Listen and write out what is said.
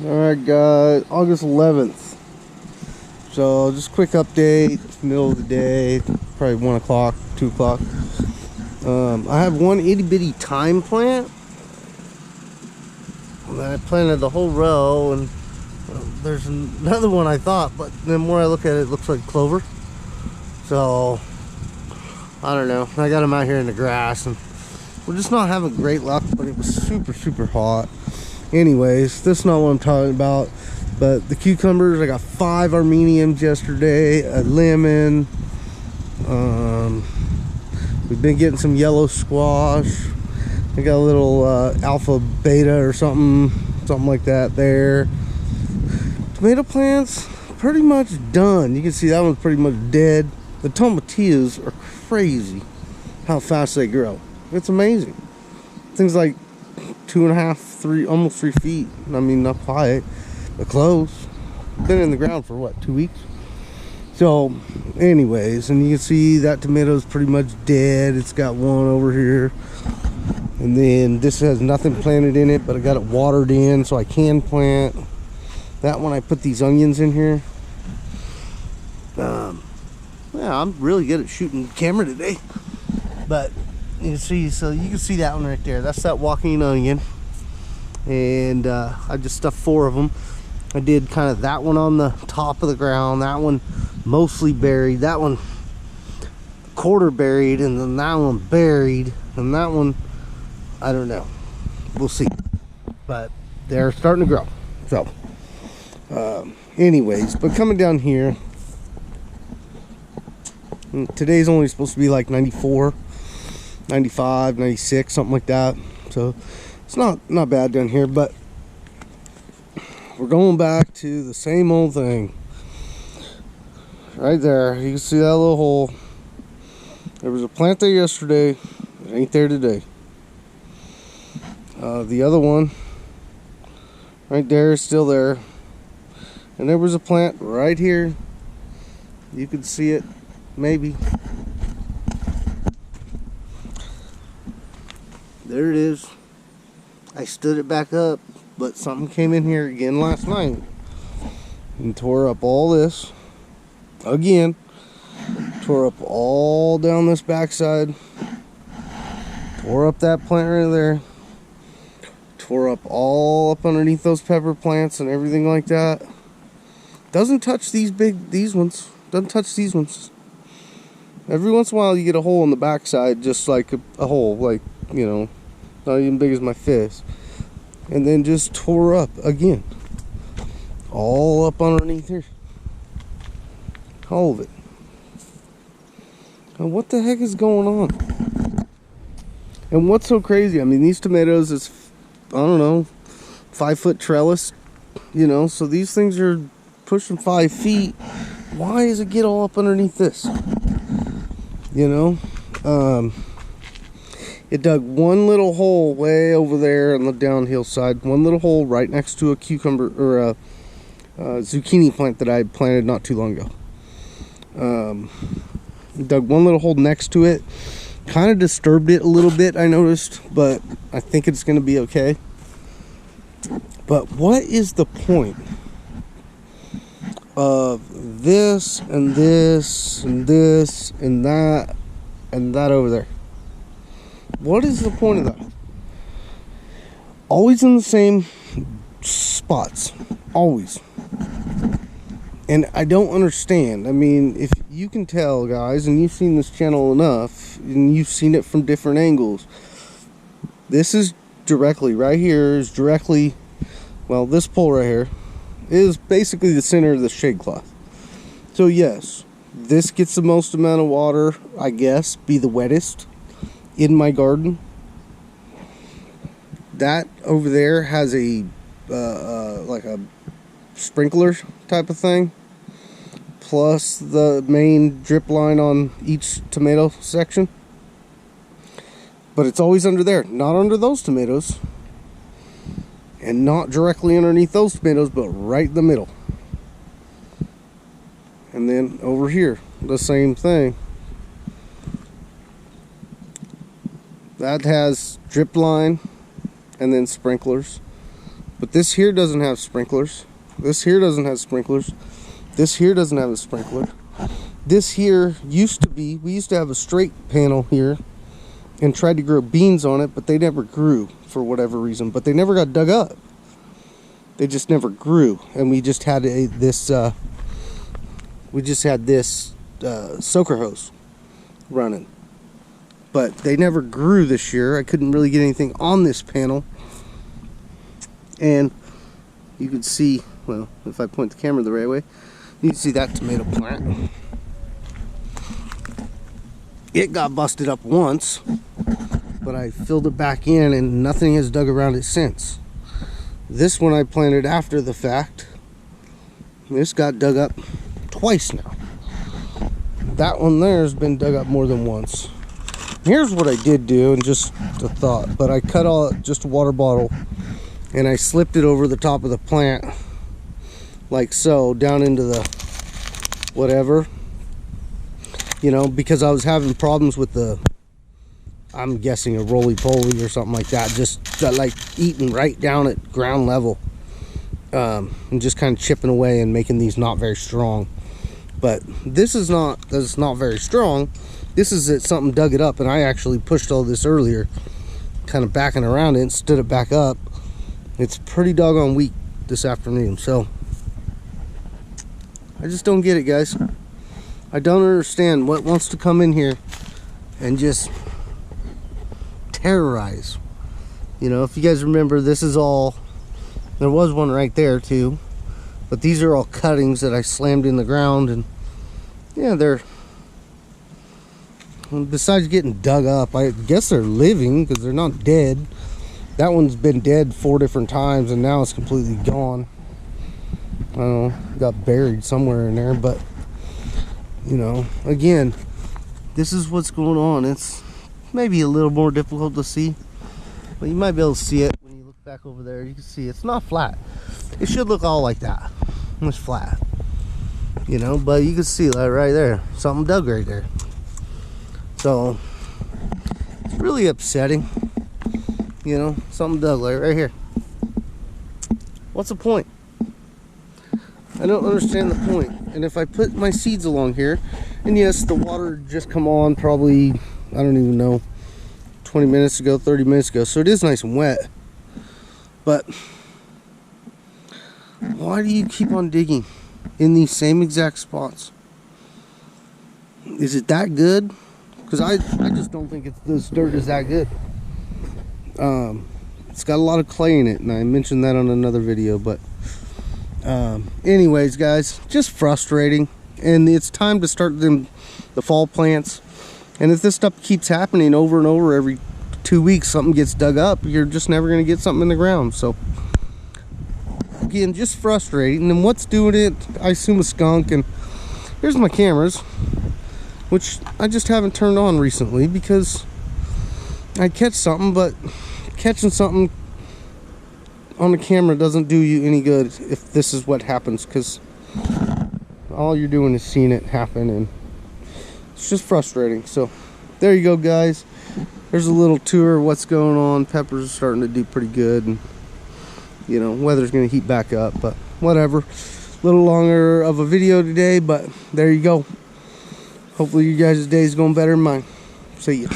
Alright guys, August 11th. So just quick update, middle of the day, probably 1 o'clock, 2 o'clock. I have one itty bitty thyme plant. And I planted the whole row, and there's another one I thought, but the more I look at it, it looks like clover. So, I don't know. I got them out here in the grass, and we're just not having great luck, but it was super hot. Anyways, that's not what I'm talking about. But the cucumbers, I got 5 Armenians yesterday, a lemon. We've been getting some yellow squash. I got a little alpha beta or something like that there. Tomato plants, pretty much done. You can see that one's pretty much dead. The tomatillos are crazy how fast they grow. It's amazing. Things like 2.5, 3, almost 3 feet. I mean, not quite, but close. Been in the ground for what, 2 weeks? So, anyways, and you can see that tomato's pretty much dead. It's got one over here. And then this has nothing planted in it, but I got it watered in so I can plant. That one I put these onions in here. Yeah, I'm really good at shooting camera today. But you can see, so you can see that one right there. That's that walking onion. And I just stuffed 4 of them. I did kind of that one on the top of the ground, that one mostly buried, that one quarter buried, and then that one buried, and that one, I don't know, we'll see. But they're starting to grow. So anyways, but coming down here, today's only supposed to be like 94, 95, 96, something like that. So it's not bad down here, but we're going back to the same old thing. Right there, you can see that little hole. There was a plant there yesterday. It ain't there today. The other one right there is still there. And there was a plant right here. You can see it, maybe. There it is. I stood it back up, but something came in here again last night and tore up all this again. Tore up all down this backside. Tore up that plant right there. Tore up all up underneath those pepper plants and everything like that. Doesn't touch these ones. Doesn't touch these ones. Every once in a while you get a hole in the backside, just like a hole, like, you know, not even big as my fist. And then just tore up again. All up underneath here. All of it. Now, what the heck is going on? And what's so crazy? I mean, these tomatoes is, I don't know, 5-foot trellis, you know, so these things are pushing 5 feet. Why does it get all up underneath this? You know? It dug one little hole way over there on the downhill side. One little hole right next to a cucumber or a zucchini plant that I planted not too long ago. Dug one little hole next to it. Kind of disturbed it a little bit, I noticed, but I think it's going to be okay. But what is the point of this and this and this and that over there? What is the point of that? Always in the same spots. Always. And I don't understand. I mean, if you can tell, guys, and you've seen this channel enough, and you've seen it from different angles, this is directly, right here is directly, well, this pole right here is basically the center of the shade cloth. So yes, this gets the most amount of water, I guess, be the wettest in my garden. That over there has a like a sprinkler type of thing, plus the main drip line on each tomato section. But it's always under there, not under those tomatoes, and not directly underneath those tomatoes, but right in the middle. And then over here, the same thing. That has drip line and then sprinklers. But this here doesn't have sprinklers. This here doesn't have sprinklers. This here doesn't have a sprinkler. This here used to be, we used to have a straight panel here and tried to grow beans on it, but they never grew for whatever reason. But they never got dug up. They just never grew. And we just had this soaker hose running. But they never grew this year. I couldn't really get anything on this panel. And you can see, well, if I point the camera the right way, you can see that tomato plant. It got busted up once, but I filled it back in and nothing has dug around it since. This one I planted after the fact. This got dug up twice now. That one there has been dug up more than once. Here's what I did do, and just a thought, but I cut all just a water bottle and I slipped it over the top of the plant like so, down into the whatever, you know, because I was having problems with the, I'm guessing a roly-poly or something like that, just like eating right down at ground level, and just kind of chipping away and making these not very strong. But this is not very strong. This is that something dug it up, and I actually pushed all this earlier, kind of backing around it and stood it back up. It's pretty doggone weak this afternoon, so I just don't get it, guys. I don't understand what wants to come in here and just terrorize. You know, if you guys remember, this is all, there was one right there too, but these are all cuttings that I slammed in the ground, and yeah, they're, besides getting dug up, I guess they're living because they're not dead. That one's been dead 4 different times and now it's completely gone. I don't know, got buried somewhere in there, but you know, again, this is what's going on. It's maybe a little more difficult to see, but you might be able to see it when you look back over there. You can see it's not flat. It should look all like that. It's flat, you know, but you can see that right there. Something dug right there. So it's really upsetting, you know, something dug like right here. What's the point? I don't understand the point. And if I put my seeds along here, and yes, the water just come on probably, I don't even know, 20 minutes ago, 30 minutes ago, so it is nice and wet. But why do you keep on digging in these same exact spots? Is it that good? Because I just don't think this dirt is that good. It's got a lot of clay in it, and I mentioned that on another video, but anyways, guys, just frustrating. And it's time to start the fall plants. And if this stuff keeps happening over and over every 2 weeks, something gets dug up, you're just never going to get something in the ground. So again, just frustrating. And what's doing it? I assume a skunk. And here's my cameras, which I just haven't turned on recently because I catch something, but catching something on the camera doesn't do you any good if this is what happens, because all you're doing is seeing it happen, and it's just frustrating. So there you go, guys. There's a little tour of what's going on. Peppers are starting to do pretty good, and you know, weather's going to heat back up, but whatever. A little longer of a video today, but there you go. Hopefully you guys' day is going better than mine. See ya.